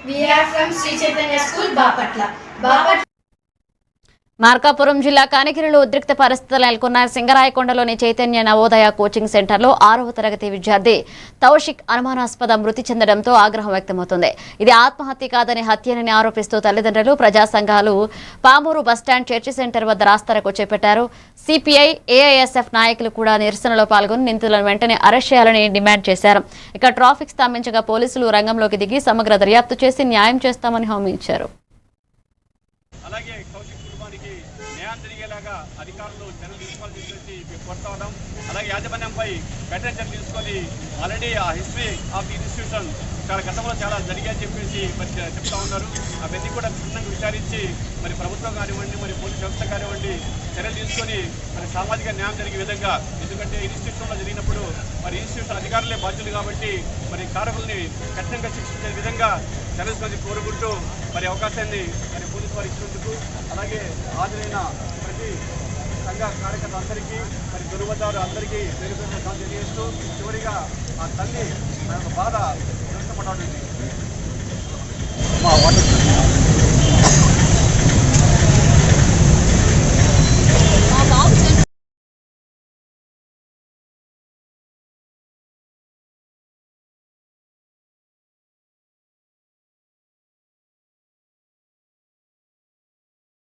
We are from Sri Chaitanya School, Bapatla. Markapuram జిల్లా కానిగిరిలో ఉద్రిక్త పరిస్థితులు నెలకొన్న సింగరాయకొండలోని చైతన్య నవోదయ కోచింగ్ సెంటర్లో 6వ తరగతి విద్యార్థి తౌషిక్ అనుమానాస్పద మృతి చెందడంతో ఆగ్రహం వ్యక్తమవుతోంది. ఇది ఆత్మహత్య కాదని హత్యనని ఆరోపిస్తూ తల్లిదండ్రులు, ప్రజా సంఘాలు పామూరు బస్టాండ్ చర్చి సెంటర్ వద్ద రాస్తారోకో చేపట్టారు. సిపిఐ, ఏఐఎస్ఎఫ్ నాయకులు కూడా నిరసనలో పాల్గొని నిందితులను వెంటనే అరెస్ట్ చేయాలని డిమాండ్ చేశారు. ఇక ట్రాఫిక్ స్తంభించగా పోలీసులు రంగంలోకి దిగి సమగ్ర దర్యాప్తు చేసి న్యాయం చేస్తామని హామీ ఇచ్చారు. న్యాయం జరిగేలాగా అధికారులు చర్యలు తీసుకోవాలని చెప్పేసి మేము కోరుతా ఉన్నాం. అలాగే యాజమాన్యంపై వెంటనే చర్యలు తీసుకొని ఆల్రెడీ ఆ హిస్టరీ ఆఫ్ ది ఇన్స్టిట్యూషన్ చాలా గతంలో చాలా జరిగాయని చెప్పేసి మరి చెప్తా ఉన్నారు. అవన్నీ కూడా క్షుణ్ణంగా విచారించి మరి ప్రభుత్వం కానివ్వండి, మరి పోలీస్ వ్యవస్థ కానివ్వండి చర్యలు తీసుకొని మరి సామాజిక న్యాయం జరిగే విధంగా, ఎందుకంటే ఇన్స్టిట్యూషన్లో జరిగినప్పుడు మరి ఇన్స్టిట్యూషన్ అధికారులే బాధ్యులు కాబట్టి మరి కారకుల్ని కఠినంగా శిక్షించే విధంగా చర్యలు కోరుకుంటూ మరి అవకాశాన్ని మరి పోలీసు వారు ఇచ్చినందుకు, అలాగే హాజరైన ప్రతి సంఘ కార్యకర్తలందరికీ మరి తొలువదారు అందరికీ పేరు పేరు తెలియజేస్తూ చివరిగా ఆ తల్లి మన బాధ వ్యక్తపడాలి.